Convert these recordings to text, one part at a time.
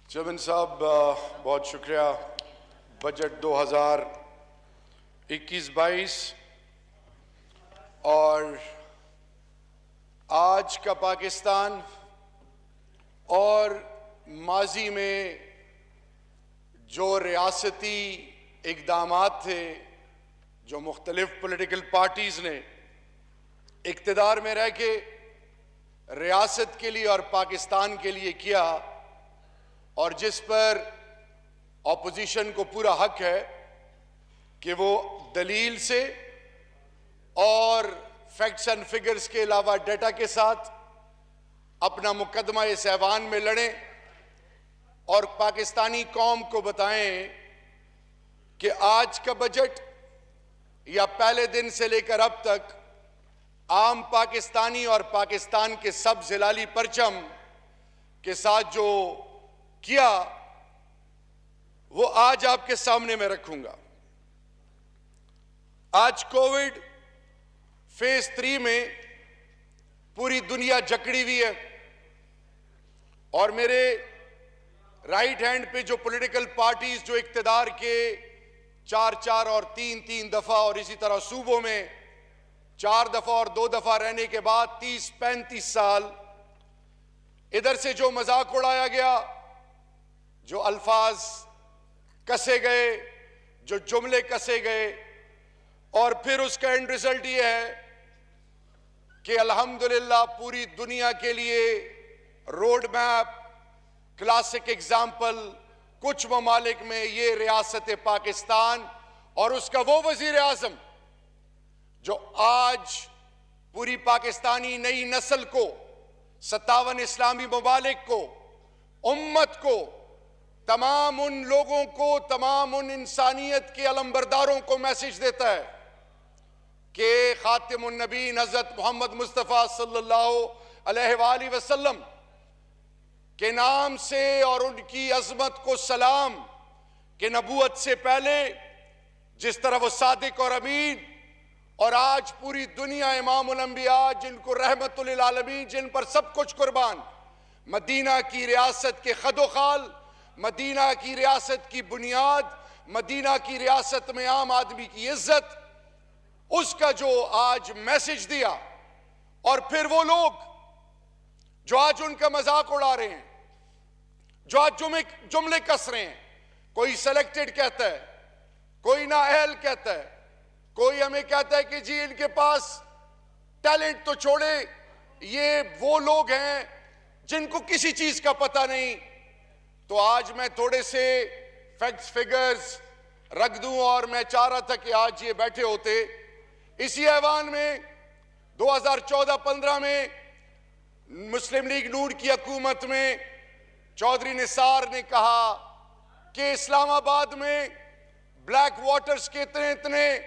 Chairman صاحب بہت شکریہ. بجٹ 2021-22 اور آج کا پاکستان اور ماضی میں جو ریاستی اقدامات تھے جو مختلف پولیٹیکل پارٹیز نے اقتدار میں رہ کے ریاست کے لیے اور پاکستان کے لیے کیا اور جس پر اپوزیشن کو پورا حق ہے کہ وہ دلیل سے اور فیکٹس اینڈ فگرز کے علاوہ ڈیٹا کے ساتھ اپنا مقدمہ اس ایوان میں لڑیں اور پاکستانی قوم کو بتائیں کہ آج کا بجٹ یا پہلے دن سے لے کر اب تک عام پاکستانی اور پاکستان کے سبز ہلالی پرچم کے ساتھ جو کیا وہ آج آپ کے سامنے میں رکھوں گا. آج کووڈ فیز 3 میں پوری دنیا جکڑی ہوئی ہے اور میرے رائٹ ہینڈ پہ جو پولیٹیکل پارٹیز جو اقتدار کے 4 اور 3 دفعہ اور اسی طرح صوبوں میں 4 دفعہ اور 2 دفعہ رہنے کے بعد 30-35 سال ادھر سے جو مذاق اڑایا گیا، جو الفاظ کسے گئے، جو جملے کسے گئے، اور پھر اس کا اینڈ ریزلٹ یہ ہے کہ الحمدللہ پوری دنیا کے لیے روڈ میپ، کلاسک اگزامپل کچھ ممالک میں یہ ریاست پاکستان اور اس کا وہ وزیر اعظم جو آج پوری پاکستانی نئی نسل کو، 57 اسلامی ممالک کو، امت کو، تمام ان لوگوں کو، تمام ان انسانیت کے علمبرداروں کو میسج دیتا ہے کہ خاتم النبیین حضرت محمد مصطفیٰ صلی اللہ علیہ وآلہ وسلم کے نام سے اور ان کی عظمت کو سلام کہ نبوت سے پہلے جس طرح وہ صادق اور امین اور آج پوری دنیا امام الانبیاء جن کو رحمت للعالمین، جن پر سب کچھ قربان، مدینہ کی ریاست کے خد و خال، مدینہ کی ریاست کی بنیاد، مدینہ کی ریاست میں عام آدمی کی عزت، اس کا جو آج میسج دیا. اور پھر وہ لوگ جو آج ان کا مذاق اڑا رہے ہیں، جو آج جملے کس رہے ہیں، کوئی سلیکٹڈ کہتا ہے، کوئی نااہل کہتا ہے، کوئی ہمیں کہتا ہے کہ جی ان کے پاس ٹیلنٹ تو چھوڑے، یہ وہ لوگ ہیں جن کو کسی چیز کا پتہ نہیں. تو آج میں تھوڑے سے فیکٹس فگرز رکھ دوں اور میں چاہ رہا تھا کہ آج یہ بیٹھے ہوتے اسی ایوان میں 2014-15 میں مسلم لیگ نون کی حکومت میں چودھری نثار نے کہا کہ اسلام آباد میں بلیک واٹرز کے اتنے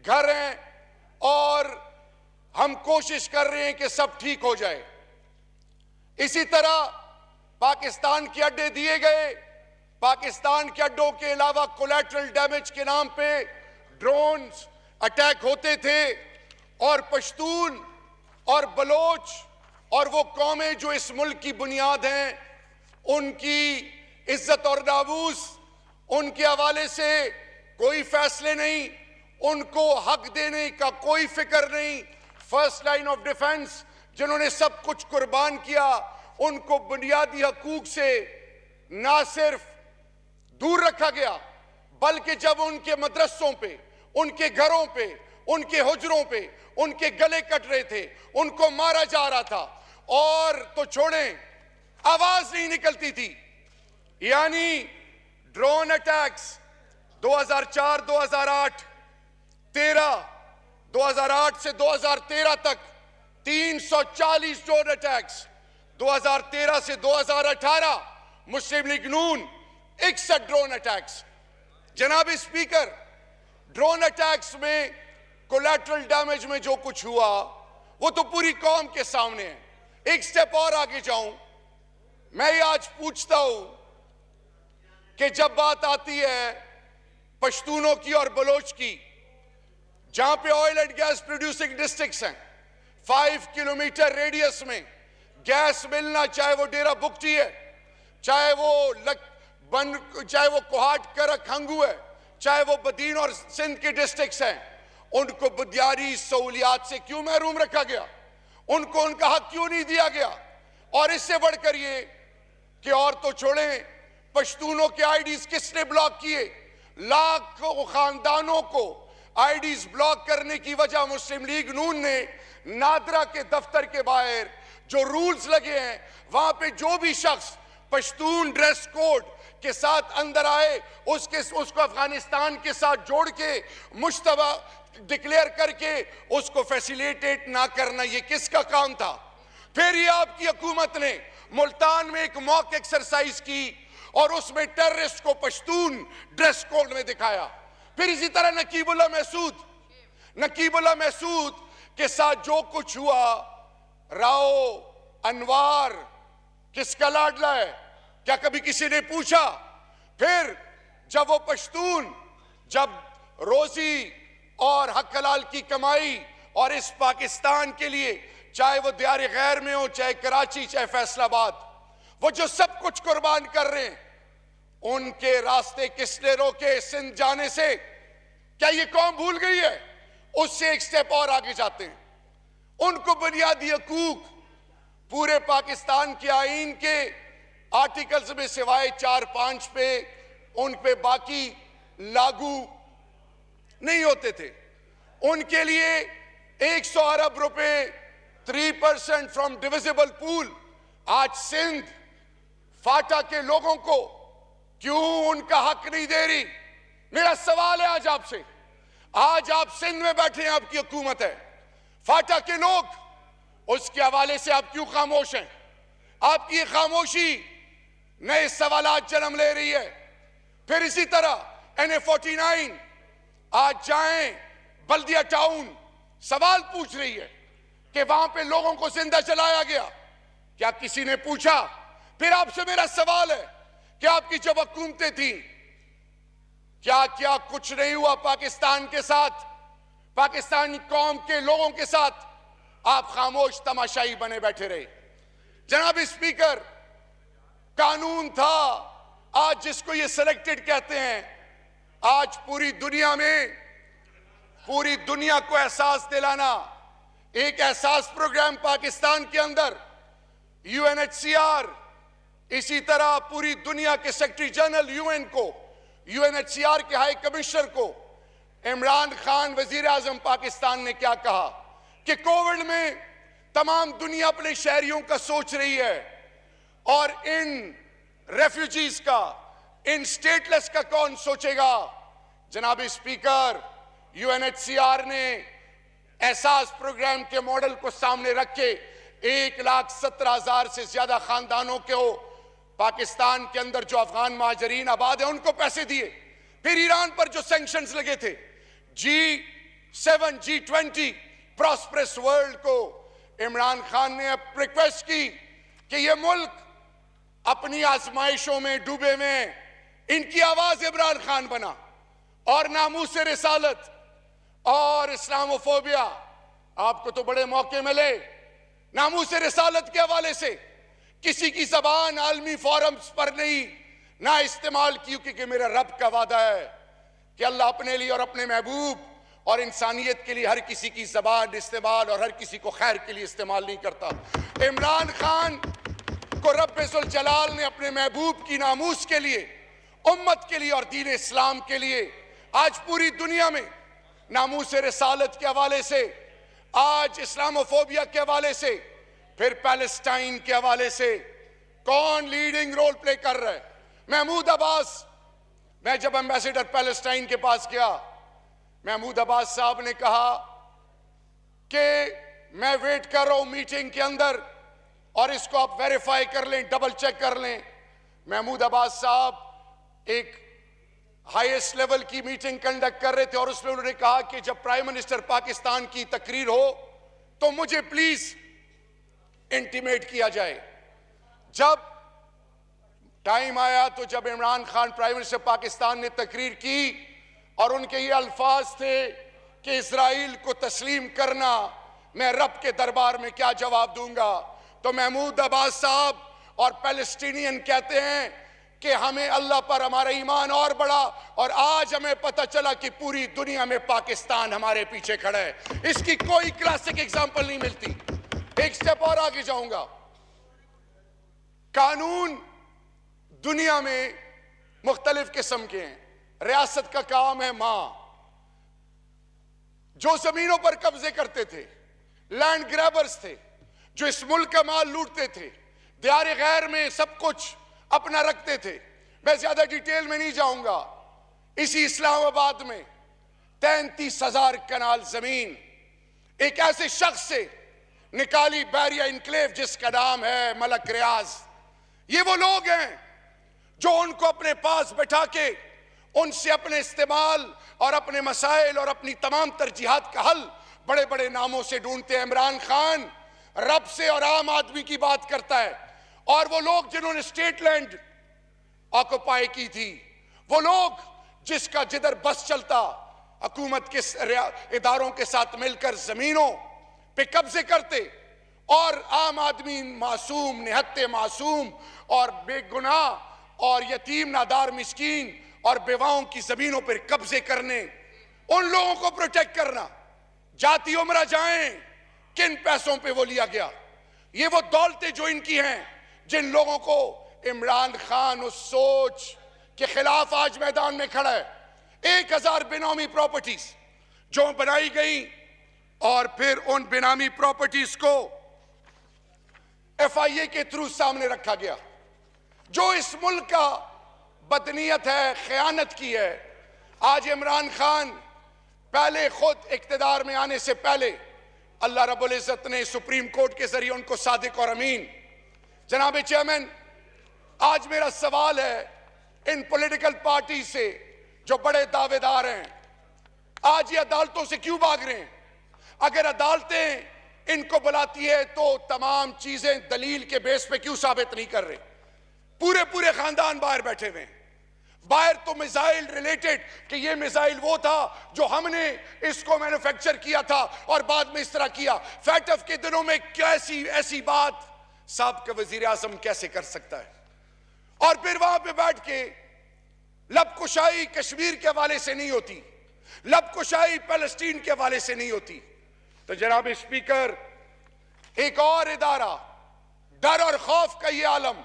گھر ہیں اور ہم کوشش کر رہے ہیں کہ سب ٹھیک ہو جائے. اسی طرح پاکستان کے اڈے دیے گئے، پاکستان کے اڈوں کے علاوہ کولیٹرل ڈیمیج کے نام پہ ڈرونز اٹیک ہوتے تھے اور پشتون اور بلوچ اور وہ قومیں جو اس ملک کی بنیاد ہیں ان کی عزت اور ناموس، ان کے حوالے سے کوئی فیصلے نہیں، ان کو حق دینے کا کوئی فکر نہیں. فرسٹ لائن آف ڈیفنس جنہوں نے سب کچھ قربان کیا، ان کو بنیادی حقوق سے نہ صرف دور رکھا گیا بلکہ جب ان کے مدرسوں پہ، ان کے گھروں پہ، ان کے حجروں پہ ان کے گلے کٹ رہے تھے، ان کو مارا جا رہا تھا اور تو چھوڑیں آواز نہیں نکلتی تھی. یعنی ڈرون اٹیکس 2004 2008 2008 سے 2013 تک 340 ڈرون اٹیکس، 2013 سے 2018 مسلم لیگ نون 61 ڈرون اٹیکس. جناب اسپیکر، ڈرون اٹیکس میں کولیٹرل ڈیمیج میں جو کچھ ہوا وہ تو پوری قوم کے سامنے ہے. ایک سٹیپ اور آگے جاؤں، میں یہ آج پوچھتا ہوں کہ جب بات آتی ہے پشتونوں کی اور بلوچ کی، جہاں پہ oil and gas producing districts ہیں، 5 کلومیٹر ریڈیس میں گیس ملنا، چاہے وہ ڈیرہ بگٹی ہے، چاہے وہ کوہاٹ کرک ہنگو ہے، چاہے وہ بدین اور سندھ کے ڈسٹرکٹس ہیں، ان کو بنیادی سہولیات سے کیوں محروم رکھا گیا؟ ان کو ان کا حق کیوں نہیں دیا گیا؟ اور اس سے بڑھ کر یہ کہ اور تو چھوڑیں، پشتونوں کے آئی ڈیز کس نے بلاک کیے؟ لاکھوں خاندانوں کو آئی ڈیز بلاک کرنے کی وجہ مسلم لیگ نون نے نادرا کے دفتر کے باہر جو رولز لگے ہیں، وہاں پہ جو بھی شخص پشتون ڈریس کوڈ کے ساتھ اندر آئے اس کو افغانستان کے ساتھ جوڑ کے مشتبہ ڈکلیئر کر کے اس کو فیسیلیٹیٹ نہ کرنا، یہ کس کا کام تھا؟ پھر یہ آپ کی حکومت نے ملتان میں ایک موک ایکسرسائز کی اور اس میں ٹیررسٹ کو پشتون ڈریس کوڈ میں دکھایا۔ پھر اسی طرح نقیب اللہ محسود کے ساتھ جو کچھ ہوا، راؤ انوار کس کا لاڈلا ہے؟ کیا کبھی کسی نے پوچھا؟ پھر جب وہ پشتون جب روزی اور حق حلال کی کمائی اور اس پاکستان کے لیے، چاہے وہ دیار غیر میں ہو، چاہے کراچی، چاہے فیصل آباد، وہ جو سب کچھ قربان کر رہے ہیں، ان کے راستے کس نے روکے سندھ جانے سے؟ کیا یہ قوم بھول گئی ہے؟ اس سے ایک سٹیپ اور آگے جاتے ہیں۔ ان کو بنیادی حقوق پورے پاکستان کے آئین کے آرٹیکلز میں سوائے 4-5 پہ ان پہ باقی لاگو نہیں ہوتے تھے۔ ان کے لیے 100 ارب روپے 3% فرام ڈیویزیبل پول۔ آج سندھ فاٹا کے لوگوں کو کیوں ان کا حق نہیں دے رہی؟ میرا سوال ہے آج آپ سے، آج آپ سندھ میں بیٹھے ہیں، آپ کی حکومت ہے، فاٹا کے لوگ، اس کے حوالے سے آپ کیوں خاموش ہیں؟ آپ کی خاموشی نئے سوالات جنم لے رہی ہے۔ پھر اسی طرح NA49 آج جائیں بلدیہ ٹاؤن، سوال پوچھ رہی ہے کہ وہاں پہ لوگوں کو زندہ جلایا گیا، کیا کسی نے پوچھا؟ پھر آپ سے میرا سوال ہے کہ آپ کی جب حکومتیں تھیں، کیا کچھ نہیں ہوا پاکستان کے ساتھ، پاکستانی قوم کے لوگوں کے ساتھ؟ آپ خاموش تماشائی بنے بیٹھے رہے۔ جناب اسپیکر، قانون تھا آج جس کو یہ سلیکٹڈ کہتے ہیں، آج پوری دنیا میں پوری دنیا کو احساس دلانا، ایک احساس پروگرام پاکستان کے اندر، UNHCR، اسی طرح پوری دنیا کے سیکرٹری جنرل UN کو، UNHCR کے ہائی کمشنر کو، عمران خان وزیر اعظم پاکستان نے کیا کہا کہ کووڈ میں تمام دنیا اپنے شہریوں کا سوچ رہی ہے، اور ان ریفیوجیز کا، ان سٹیٹلیس کا کون سوچے گا؟ جناب اسپیکر، UNHCR نے احساس پروگرام کے ماڈل کو سامنے رکھ کے 1,17,000 سے زیادہ خاندانوں کو پاکستان کے اندر جو افغان مہاجرین آباد ہیں ان کو پیسے دیے۔ پھر ایران پر جو سینکشنز لگے تھے، G7 G20 پراسپرس ورلڈ کو عمران خان نے ریکویسٹ کی کہ یہ ملک اپنی آزمائشوں میں ڈوبے میں، ان کی آواز عمران خان بنا، اور ناموس رسالت اور اسلاموفوبیا، آپ کو تو بڑے موقع ملے ناموس رسالت کے حوالے سے کسی کی زبان عالمی فورمز پر نہیں نہ استعمال کی، کیونکہ میرا رب کا وعدہ ہے کہ اللہ اپنے لیے اور اپنے محبوب اور انسانیت کے لیے ہر کسی کی زبان استعمال اور ہر کسی کو خیر کے لیے استعمال نہیں کرتا۔ عمران خان کو رب ذوالجلال نے اپنے محبوب کی ناموس کے لیے، امت کے لیے اور دین اسلام کے لیے آج پوری دنیا میں ناموس رسالت کے حوالے سے، آج اسلاموفوبیا کے حوالے سے، پھر پیلسٹائن کے حوالے سے کون لیڈنگ رول پلے کر رہا ہے؟ محمود عباس۔ میں جب ایمبیسیڈر پیلسٹائن کے پاس گیا، محمود عباس صاحب نے کہا کہ میں ویٹ کر رہا ہوں میٹنگ کے اندر، اور اس کو آپ ویریفائی کر لیں، ڈبل چیک کر لیں۔ محمود عباس صاحب ایک ہائیسٹ لیول کی میٹنگ کنڈکٹ کر رہے تھے، اور اس میں انہوں نے کہا کہ جب پرائم منسٹر پاکستان کی تقریر ہو تو مجھے پلیز انٹیمیٹ کیا جائے۔ جب ٹائم آیا تو جب عمران خان پرائم منسٹر پاکستان نے تقریر کی اور ان کے یہ الفاظ تھے کہ اسرائیل کو تسلیم کرنا، میں رب کے دربار میں کیا جواب دوں گا، تو محمود عباس صاحب اور پیلسٹینین کہتے ہیں کہ ہمیں اللہ پر ہمارا ایمان اور بڑھا، اور آج ہمیں پتہ چلا کہ پوری دنیا میں پاکستان ہمارے پیچھے کھڑا ہے۔ اس کی کوئی کلاسک ایگزامپل نہیں ملتی۔ ایک سٹیپ اور آگے جاؤں گا۔ قانون دنیا میں مختلف قسم کے ہیں۔ ریاست کا کام ہے ماں، جو زمینوں پر قبضے کرتے تھے، لینڈ گریبرز تھے، جو اس ملک کا مال لوٹتے تھے، دیار غیر میں سب کچھ اپنا رکھتے تھے۔ میں زیادہ ڈیٹیل میں نہیں جاؤں گا۔ اسی اسلام آباد میں 33,000 کنال زمین ایک ایسے شخص سے نکالی، بیریا انکلیو، جس کا نام ہے ملک ریاض۔ یہ وہ لوگ ہیں جو ان کو اپنے پاس بٹھا کے ان سے اپنے استعمال اور اپنے مسائل اور اپنی تمام ترجیحات کا حل بڑے بڑے ناموں سے ڈھونڈتے ہیں۔ عمران خان رب سے اور عام آدمی کی بات کرتا ہے، اور وہ لوگ جنہوں نے اسٹیٹ لینڈ آکوپائی کی تھی، وہ لوگ جس کا جدھر بس چلتا حکومت کے اداروں کے ساتھ مل کر زمینوں پہ قبضے کرتے، اور عام آدمی معصوم، نہتے معصوم اور بے گناہ اور یتیم نادار مسکین اور بیواؤں کی زمینوں پر قبضے کرنے، ان لوگوں کو پروٹیکٹ کرنا۔ جاتی عمرہ جائیں، کن پیسوں پہ وہ لیا گیا؟ یہ وہ دولتیں جو ان کی ہیں، جن لوگوں کو عمران خان اس سوچ کے خلاف آج میدان میں کھڑا ہے۔ 1000 بینامی پراپرٹیز جو بنائی گئی، اور پھر ان بینامی پراپرٹیز کو FIA کے تھرو سامنے رکھا گیا۔ جو اس ملک کا بدنیت ہے، خیانت کی ہے۔ آج عمران خان پہلے خود اقتدار میں آنے سے پہلے اللہ رب العزت نے سپریم کورٹ کے ذریعے ان کو صادق اور امین۔ جناب چیئرمین، آج میرا سوال ہے ان پولیٹیکل پارٹی سے جو بڑے دعوے دار ہیں، آج یہ عدالتوں سے کیوں بھاگ رہے ہیں؟ اگر عدالتیں ان کو بلاتی ہے تو تمام چیزیں دلیل کے بیس پہ کیوں ثابت نہیں کر رہے؟ پورے خاندان باہر بیٹھے ہوئے ہیں۔ باہر تو میزائل ریلیٹڈ کہ یہ میزائل وہ تھا جو ہم نے اس کو مینوفیکچر کیا تھا اور بعد میں اس طرح کیا۔ فیٹف کے دنوں میں ایسی بات سابقہ وزیر اعظم کیسے کر سکتا ہے؟ اور پھر وہاں پہ بیٹھ کے لب کشائی کشمیر کے حوالے سے نہیں ہوتی، لب کشائی فلسطین کے حوالے سے نہیں ہوتی۔ تو جناب اسپیکر، ایک اور ادارہ، ڈر اور خوف کا یہ عالم،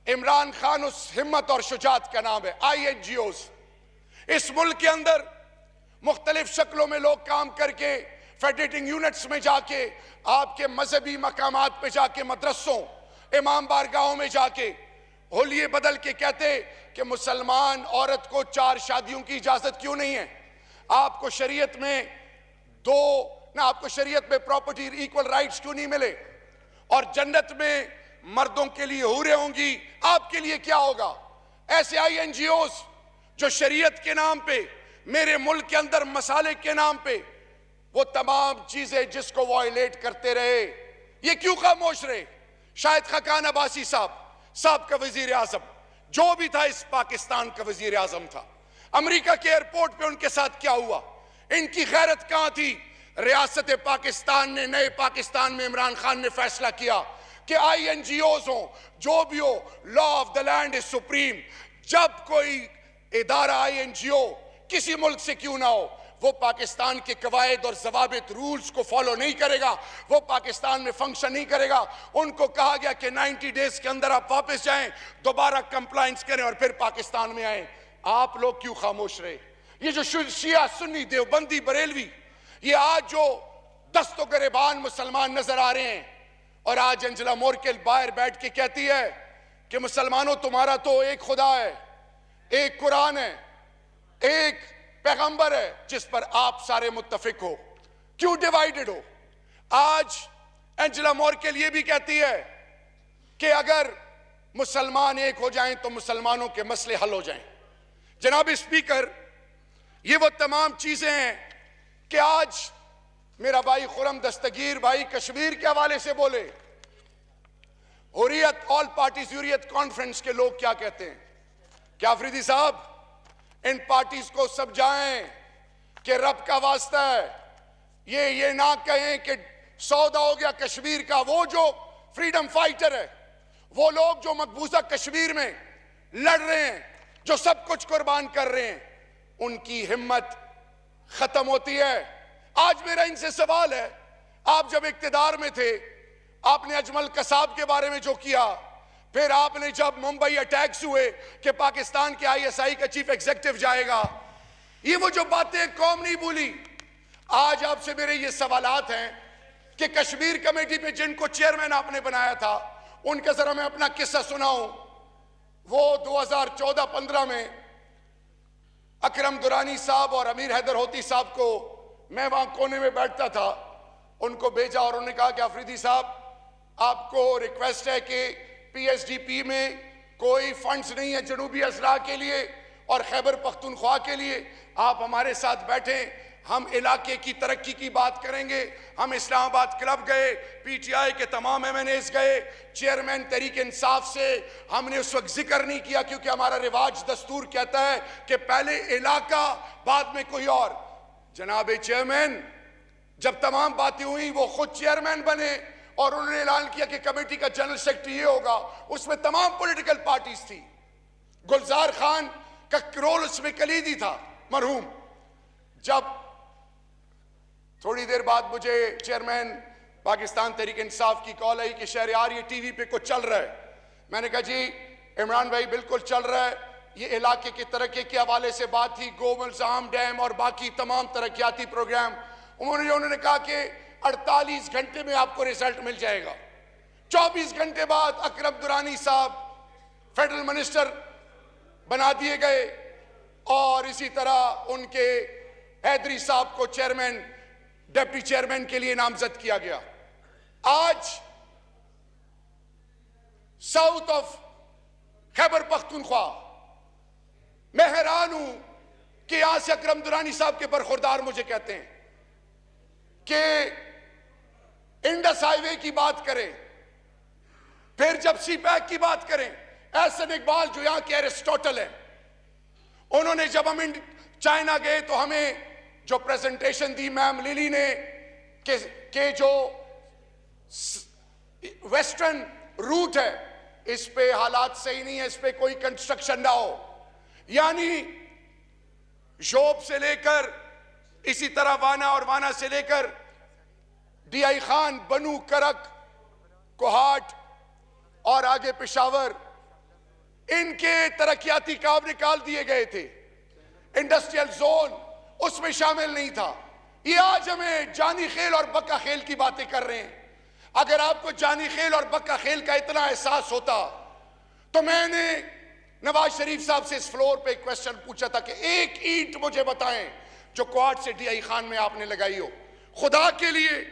عمران خان اس ہمت اور شجاعت کا نام ہے، INGOs۔ اس ملک کے اندر مختلف شکلوں میں لوگ کام کر کے، فیڈریٹنگ یونٹس میں جا کے، آپ کے مذہبی مقامات پہ جا کے، مدرسوں، امام بارگاہوں میں جا کے حلیے بدل کے کہتے کہ مسلمان عورت کو 4 شادیوں کی اجازت کیوں نہیں ہے؟ آپ کو شریعت میں آپ کو شریعت میں پراپرٹی ایکول رائٹس کیوں نہیں ملے؟ اور جنت میں مردوں کے لیے حوریں ہوں گی، آپ کے لیے کیا ہوگا؟ ایسے INGOs جو شریعت کے نام پہ، میرے ملک کے اندر مسالے کے نام پہ، وہ تمام چیزیں جس کو وائلیٹ کرتے رہے، یہ کیوں خاموش رہے؟ شاید خاقان عباسی صاحب کا وزیر اعظم، جو بھی تھا اس پاکستان کا وزیر اعظم تھا، امریکہ کے ایئرپورٹ پہ ان کے ساتھ کیا ہوا؟ ان کی غیرت کہاں تھی؟ ریاست پاکستان نے، نئے پاکستان میں عمران خان نے فیصلہ کیا کہ INGOs ہوں، جو بھی ہو، law of the land is supreme. جب کوئی ادارہ INGO کسی ملک سے کیوں نہ ہو، وہ پاکستان کے قواعد اور ضوابط رولز کو فالو نہیں کرے گا، وہ پاکستان میں فنکشن نہیں کرے گا۔ ان کو کہا گیا کہ 90 ڈیز کے اندر آپ واپس جائیں، دوبارہ کمپلائنس کریں اور پھر پاکستان میں آئیں۔ آپ لوگ کیوں خاموش رہے؟ یہ جو شیعہ سنی دیوبندی بریلوی، یہ آج جو دست و گریبان مسلمان نظر آ رہے ہیں، اور آج انجلا مورکل باہر بیٹھ کے کہتی ہے کہ مسلمانوں تمہارا تو ایک خدا ہے، ایک قرآن ہے، ایک پیغمبر ہے جس پر آپ سارے متفق ہو، کیوں ڈیوائیڈڈ ہو؟ آج انجلا مورکل یہ بھی کہتی ہے کہ اگر مسلمان ایک ہو جائیں تو مسلمانوں کے مسئلے حل ہو جائیں۔ جناب اسپیکر، یہ وہ تمام چیزیں ہیں کہ آج میرا بھائی خرم دستگیر بھائی کشمیر کے حوالے سے بولے، حریت آل پارٹیز حریت کانفرنس کے لوگ کیا کہتے ہیں؟ کیا آفریدی صاحب ان پارٹیز کو سمجھائیں کہ رب کا واسطہ ہے، یہ نہ کہیں کہ سودا ہو گیا کشمیر کا۔ وہ جو فریڈم فائٹر ہے، وہ لوگ جو مقبوضہ کشمیر میں لڑ رہے ہیں, جو سب کچھ قربان کر رہے ہیں, ان کی ہمت ختم ہوتی ہے. آج میرا ان سے سوال ہے, آپ جب اقتدار میں تھے, آپ نے اجمل قصاب کے بارے میں جو کیا, پھر آپ نے جب ممبئی اٹیکس ہوئے کہ پاکستان کے آئی ایس آئی کا چیف ایگزیکٹو جائے گا, یہ وہ جو باتیں قوم نہیں بھولی. آج آپ سے میرے یہ سوالات ہیں کہ کشمیر کمیٹی پہ جن کو چیئرمین آپ نے بنایا تھا, ان کا ذرا میں اپنا قصہ سناؤں. وہ 2014-15 میں اکرم درانی صاحب اور امیر حیدر ہوتی صاحب کو, میں وہاں کونے میں بیٹھتا تھا, ان کو بھیجا اور انہوں نے کہا کہ آفریدی صاحب آپ کو ریکویسٹ ہے کہ پی ایس ڈی پی میں کوئی فنڈز نہیں ہے جنوبی اضلاع کے لیے اور خیبر پختونخوا کے لیے, آپ ہمارے ساتھ بیٹھیں, ہم علاقے کی ترقی کی بات کریں گے. ہم اسلام آباد کلب گئے, پی ٹی آئی کے تمام ایم این ایز گئے, چیئرمین تحریک انصاف سے ہم نے اس وقت ذکر نہیں کیا کیونکہ ہمارا رواج دستور کہتا ہے کہ پہلے علاقہ بعد میں کوئی اور. جناب چیئرمین جب تمام باتیں ہوئیں, وہ خود چیئرمین بنے اور انہوں نے اعلان کیا کہ کمیٹی کا جنرل سیکرٹری یہ ہوگا. اس میں تمام پولیٹیکل پارٹیز تھی. گلزار خان کا رول اس میں کلیدی تھا, مرحوم. جب تھوڑی دیر بعد مجھے چیئرمین پاکستان تحریک انصاف کی کال آئی کہ شہریار یہ ٹی وی پہ کچھ چل رہا ہے. میں نے کہا جی عمران بھائی بالکل چل رہا ہے, یہ علاقے کی ترقی کے حوالے سے بات تھی, گوملزام ڈیم اور باقی تمام ترقیاتی پروگرام. انہوں نے کہا کہ 48 گھنٹے میں آپ کو ریزلٹ مل جائے گا. 24 گھنٹے بعد اکرم درانی صاحب فیڈرل منسٹر بنا دیے گئے اور اسی طرح ان کے حیدری صاحب کو چیئرمین ڈپٹی چیئرمین کے لیے نامزد کیا گیا. آج ساؤتھ آف خیبر پختونخوا میں حیران ہوں کہ یہاں سے اکرم درانی صاحب کے برخوردار مجھے کہتے ہیں کہ انڈس ہائی وے کی بات کریں, پھر جب سی پیک کی بات کریں, احسن اقبال جو یہاں کے ایرسٹوٹل ہیں, انہوں نے جب ہم چائنا گئے تو ہمیں جو پریزنٹیشن دی میم لیلی نے کہ جو ویسٹرن روٹ ہے اس پہ حالات صحیح نہیں ہے, اس پہ کوئی کنسٹرکشن نہ ہو. یعنی جوب سے لے کر اسی طرح وانا اور وانا سے لے کر ڈی آئی خان, بنو, کرک, کوہاٹ اور آگے پشاور, ان کے ترقیاتی کام نکال دیے گئے تھے. انڈسٹریل زون اس میں شامل نہیں تھا. یہ آج ہمیں جانی خیل اور بکا خیل کی باتیں کر رہے ہیں. اگر آپ کو جانی خیل اور بکا خیل کا اتنا احساس ہوتا تو میں نے نواز شریف صاحب سے اس فلور پہ ایک کویسچن پوچھا تھا کہ ایک اینٹ مجھے بتائیں جو کوارٹ سے ڈی آئی خان میں آپ نے لگائی ہو. خدا کے لیے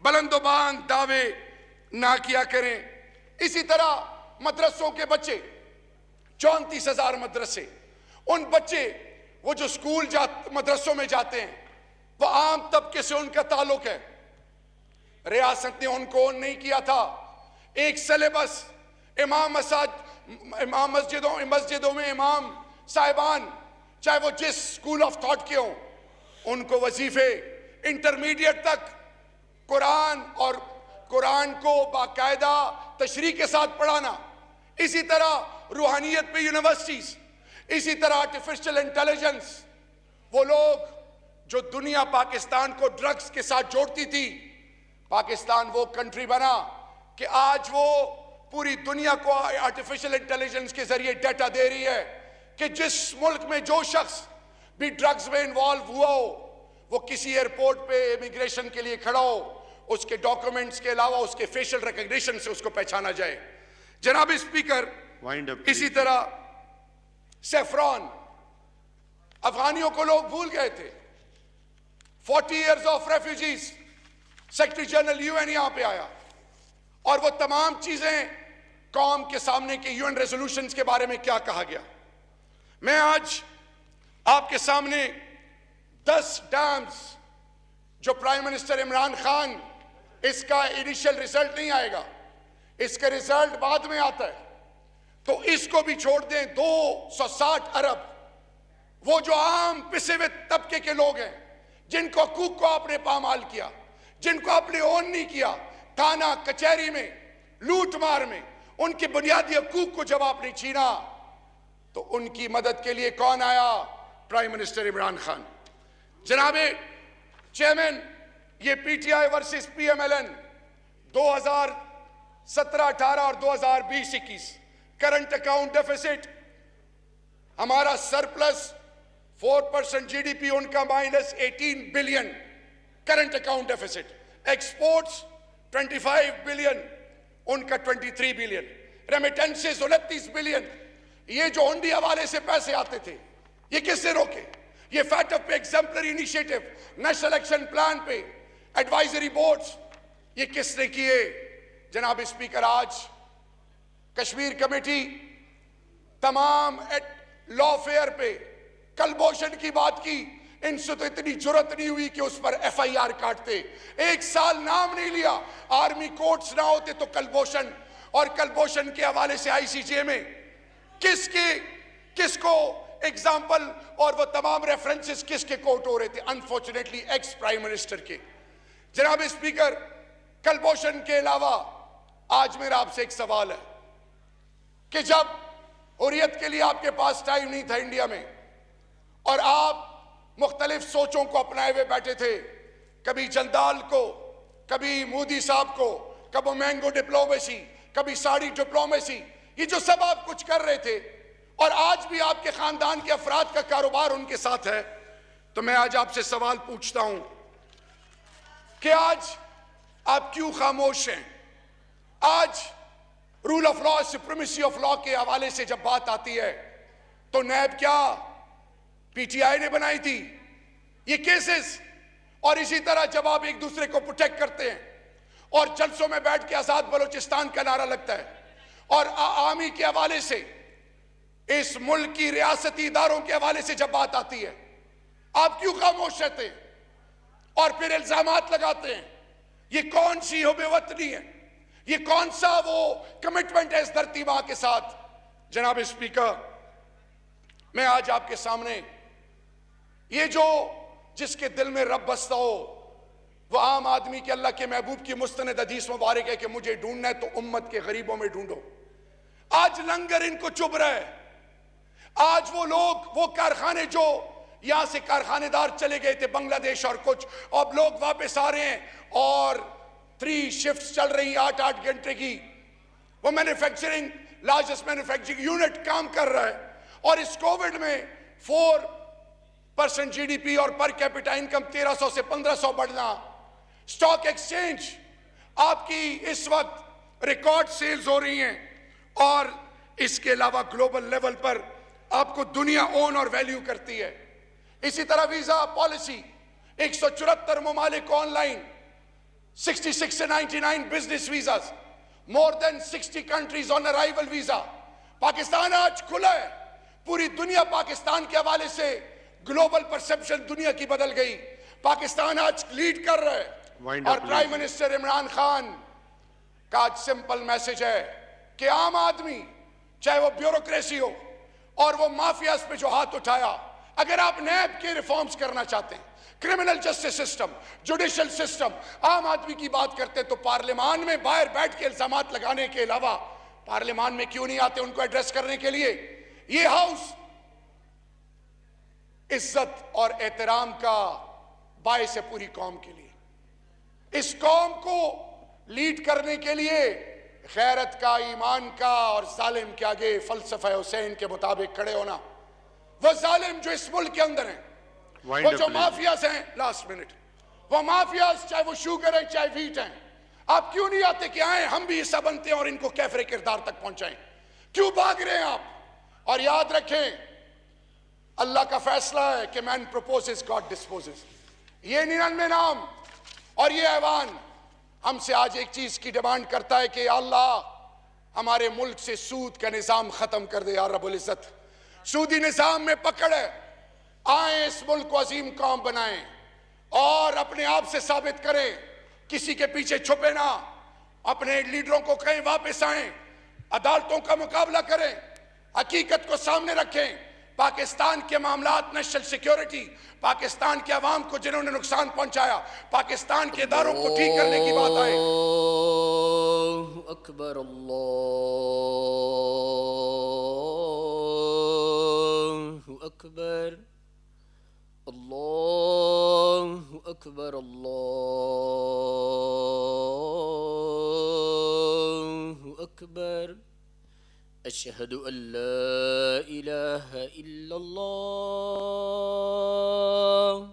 بلند و بانگ دعوے نہ کیا کریں. اسی طرح مدرسوں کے بچے, 34,000 مدرسے, ان بچے وہ جو سکول مدرسوں میں جاتے ہیں وہ عام طبقے سے ان کا تعلق ہے. ریاست نے ان کو اون نہیں کیا تھا. ایک سلیبس, امام مسجدوں میں امام صاحبان چاہے وہ جس سکول آف تھاٹ کے ہوں, ان کو وظیفے انٹرمیڈیٹ تک قرآن اور قرآن کو باقاعدہ تشریح کے ساتھ پڑھانا. اسی طرح روحانیت پہ یونیورسٹیز, اسی طرح آرٹیفیشل انٹیلیجنس. وہ لوگ جو دنیا پاکستان کو ڈرگز کے ساتھ جوڑتی تھی, پاکستان وہ کنٹری بنا کہ آج وہ پوری دنیا کو آرٹیفیشل انٹیلیجنس کے ذریعے ڈیٹا دے رہی ہے کہ جس ملک میں جو شخص بھی ڈرگز میں انوالو ہوا ہو, وہ کسی ایئرپورٹ پہ امیگریشن کے لیے کھڑا ہو, اس کے ڈاکومنٹس کے علاوہ اس کے فیشل ریکگنیشن سے اس کو پہچانا جائے. جناب اسپیکر, اسی طرح سیفران, افغانیوں کو لوگ بھول گئے تھے. 40 years of refugees, secretary general U N یہاں پہ آیا اور وہ تمام چیزیں قوم کے سامنے کے یو این ریزولوشنز کے بارے میں کیا کہا گیا. میں آج آپ کے سامنے 10 ڈیمز جو پرائم منسٹر عمران خان, اس کا انیشل ریزلٹ نہیں آئے گا, اس کا ریزلٹ بعد میں آتا ہے, تو اس کو بھی چھوڑ دیں. 260 ارب, وہ جو عام پسے ہوئے طبقے کے لوگ ہیں جن کو حقوق کو آپ نے پامال کیا, جن کو آپ نے اون نہیں کیا, تھانہ کچہری میں لوٹ مار میں, ان کے بنیادی حقوق کو جب آپ نے چھینا تو ان کی مدد کے لیے کون آیا؟ Prime minister Imran Khan. جناب چیئرمین، یہ P T I versus P M L N 2017-18 اور 2020-21 کرنٹ اکاؤنٹ ڈیفیسٹ، ہمارا سرپلس 4% جی ڈی پی، ان کا -18 billion current account deficit, exports 25 billion, ان کا 23 بلین، ریمیٹنسز 29 بلین. یہ جو ہنڈی حوالے سے پیسے آتے تھے یہ کس نے روکے؟ یہ فیٹ اپ پہ exemplary initiative, national action plan پہ ایڈوائزری بورڈز، یہ کس نے کیے؟ جناب اسپیکر، آج کشمیر کمیٹی تمام لا فیئر پہ کلبھوشن کی بات کی، ان سے تو اتنی جرت نہیں ہوئی کہ اس پر ایف آئی آر کاٹتے. 1 سال نام نہیں لیا. آرمی کورٹس نہ ہوتے تو کلبھوشن، اور کلبھوشن کے حوالے سے آئی سی جے میں کس کو ایگزامپل اور وہ تمام ریفرنسز کس کے کوٹ ہو رہے تھے؟ انفارچونیٹلی ایکس پرائم منسٹر کے. جناب اسپیکر، کلبھوشن کے علاوہ آج میرا آپ سے ایک سوال ہے کہ جب حریت کے لیے آپ کے پاس ٹائم نہیں تھا انڈیا میں، اور آپ مختلف سوچوں کو اپنائے ہوئے بیٹھے تھے، کبھی جندال کو، کبھی مودی صاحب کو، کبھی مینگو ڈپلومیسی، کبھی ساڑی ڈپلومیسی، یہ جو سب آپ کچھ کر رہے تھے، اور آج بھی آپ کے خاندان کے افراد کا کاروبار ان کے ساتھ ہے، تو میں آج آپ سے سوال پوچھتا ہوں کہ آج آپ کیوں خاموش ہیں؟ آج rule of law, supremacy of law کے حوالے سے جب بات آتی ہے تو نیب کیا پی ٹی آئی نے بنائی تھی یہ کیسز؟ اور اسی طرح جب آپ ایک دوسرے کو پروٹیکٹ کرتے ہیں اور جلسوں میں بیٹھ کے آزاد بلوچستان کا نعرہ لگتا ہے، اور عوامی کے حوالے سے اس ملک کی ریاستی اداروں کے حوالے سے جب بات آتی ہے، آپ کیوں خاموش رہتے ہیں اور پھر الزامات لگاتے ہیں؟ یہ کون سی حب وطنی ہے؟ یہ کون سا وہ کمٹمنٹ ہے اس دھرتی ماں کے ساتھ؟ جناب اسپیکر، میں آج آپ کے سامنے یہ جو جس کے دل میں رب بستا ہو، وہ عام آدمی کے اللہ کے محبوب کی مستند حدیث مبارک ہے کہ مجھے ڈھونڈنا ہے تو امت کے غریبوں میں ڈھونڈو. آج لنگر ان کو چبھ رہا ہے. آج وہ لوگ، وہ کارخانے جو یہاں سے کارخانے دار چلے گئے تھے بنگلہ دیش اور کچھ، اب لوگ واپس آ رہے ہیں اور 3 شفٹس چل رہی 8 گھنٹے کی. وہ مینوفیکچرنگ، لارجسٹ مینوفیکچرنگ یونٹ کام کر رہا ہے، اور اس کووڈ میں 4% جی ڈی پی اور پر کیپٹا انکم 1300 سے 1500 بڑھنا. سٹاک ایکسچینج آپ کی اس وقت ریکارڈ سیلز ہو رہی ہیں، اور اس کے علاوہ گلوبل لیول پر آپ کو دنیا اون اور ویلیو کرتی ہے. اسی طرح ویزا پالیسی، 174 ممالک کو آن لائن، 66 سے 99 business visas, more than 60 countries on arrival visa. Pakistan آج کھلا ہے. پوری دنیا پاکستان کے حوالے سے گلوبل پرسپشن دنیا کی بدل گئی. پاکستان آج لیڈ کر رہا ہے. اور پرائم منسٹر عمران خان کا آج سمپل میسج ہے کہ عام آدمی، چاہے وہ بیوروکریسی ہو اور وہ مافیاز پہ جو ہاتھ اٹھایا، اگر آپ نیب کے ریفارمز کرنا چاہتے ہیں، criminal justice system, judicial system, عام آدمی کی بات کرتے تو پارلیمان میں باہر بیٹھ کے الزامات لگانے کے علاوہ پارلیمان میں کیوں نہیں آتے ان کو ایڈریس کرنے کے لیے؟ یہ ہاؤس عزت اور احترام کا باعث ہے پوری قوم کے لیے. اس قوم کو لیڈ کرنے کے لیے غیرت کا، ایمان کا اور ظالم کے آگے فلسفہ حسین کے مطابق کھڑے ہونا. وہ ظالم جو اس ملک کے اندر ہیں، وہ جو مافیاز ہیں، لاسٹ منٹ، وہ مافیاز چاہے وہ شوگر ہیں چاہے ویٹ ہیں، آپ کیوں نہیں آتے کہ آئیں ہم بھی حصہ بنتے ہیں اور ان کو کیفر کردار تک پہنچائیں؟ کیوں بھاگ رہے ہیں آپ؟ اور یاد رکھیں، اللہ کا فیصلہ ہے کہ مین پروپوزز گاڈ ڈسپوزز. یہ 99 نام اور یہ ایوان ہم سے آج ایک چیز کی ڈیمانڈ کرتا ہے کہ اللہ ہمارے ملک سے سود کا نظام ختم کر دے. یا رب العزت، سودی نظام میں پکڑ ہے. آئیں اس ملک کو عظیم قوم بنائیں اور اپنے آپ سے ثابت کریں، کسی کے پیچھے چھپے نہ، اپنے لیڈروں کو کہیں واپس آئیں، عدالتوں کا مقابلہ کریں، حقیقت کو سامنے رکھیں. پاکستان کے معاملات، نیشنل سیکیورٹی، پاکستان کے عوام کو جنہوں نے نقصان پہنچایا، پاکستان کے اداروں کو ٹھیک کرنے کی بات آئے. أكبر الله أكبر الله أكبر الله أكبر أشهد أن لا إله إلا الله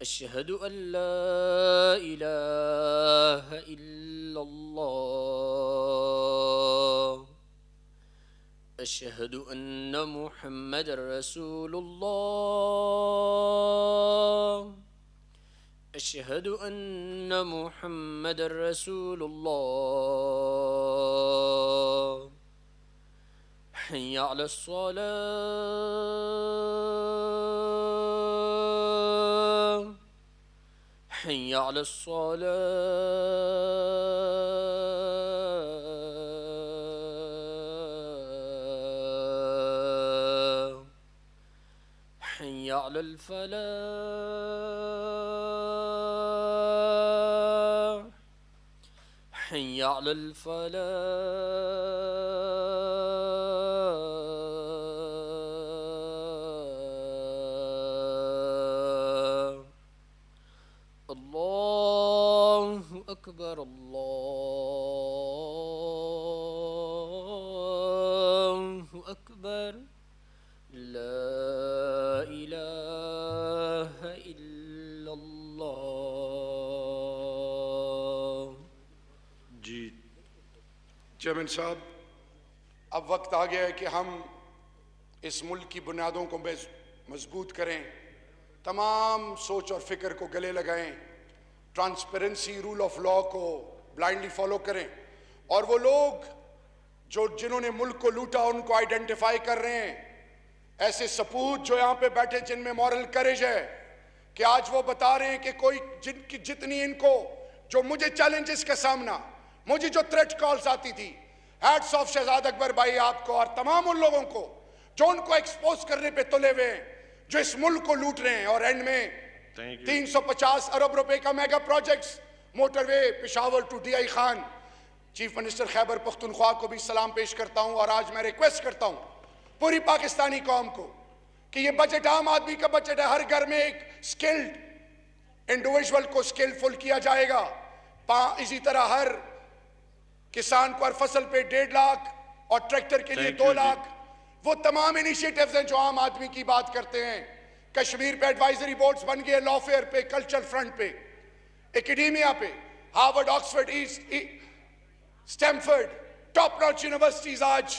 أشهد أن لا إله إلا الله أشهد أن محمد رسول الله أشهد أن محمد رسول الله حي على الصلاة حي على الصلاة حي على الفلاح حي على الفلاح الله أكبر الله أكبر لا إله إلا الله. جی چیئرمین صاحب، اب وقت آ گیا ہے کہ ہم اس ملک کی بنیادوں کو مضبوط کریں، تمام سوچ اور فکر کو گلے لگائیں، ٹرانسپیرنسی، رول آف لاء کو بلائنڈلی فالو کریں، اور وہ لوگ جنہوں نے ملک کو لوٹا ان کو آئیڈینٹیفائی کر رہے ہیں، ایسے سپوت جو یہاں پہ بیٹھے جن میں مورل کریج ہے کہ آج وہ بتا رہے ہیں کہ کوئی جتنی ان کو جو مجھے چیلنجز کا سامنا، مجھے جو تھریٹ کالز آتی تھی، ہیڈز آف شہزاد اکبر بھائی آپ کو اور تمام ان لوگوں کو جو ان کو ایکسپوز کرنے پہ تلے ہوئے ہیں، جو اس ملک کو لوٹ رہے ہیں، اور اینڈ میں 350 ارب روپے کا mega projects, motorway Peshawar to D I Khan, chief minister Khyber Pakhtunkhwa کو بھی سلام پیش کرتا ہوں، اور آج میں ریکویسٹ کرتا ہوں پوری پاکستانی قوم کو کہ یہ بجٹ عام آدمی کا بجٹ ہے، ہر گھر میں ایک سکلڈ انڈیویژول کو سکلفل کیا جائے گا، اسی طرح ہر کسان کو ہر فصل پہ 1.5 لاکھ اور ٹریکٹر کے لیے 2 لاکھ، وہ تمام انیشیٹیوز ہیں جو عام آدمی کی بات کرتے ہیں. کشمیر پہ ایڈوائزری بورڈز بن گئے، لا فیئر پہ، کلچر فرنٹ پہ، ایکیڈیمیا پہ، Harvard, Oxford, east, Stanford, top notch universities آج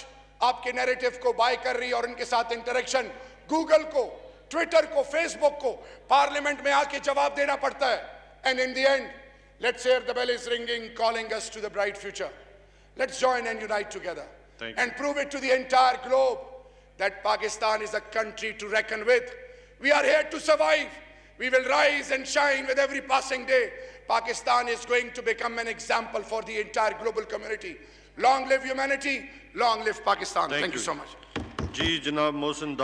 آپ کے نیریٹو کو بائی کر رہی ہے، اور ان کے ساتھ انٹریکشن، گوگل کو، ٹویٹر کو، فیس بک کو پارلیمنٹ میں آ کے جواب دینا پڑتا ہے. And in the end let's hair the bell is ringing, calling us to the bright future. Let's join and unite together and prove it to the entire globe that Pakistan is a country to reckon with. We are here to survive. We will rise and shine with every passing day. Pakistan is going to become an example for the entire global community. Long live humanity, long live Pakistan. Thank you so much. جی جناب محسن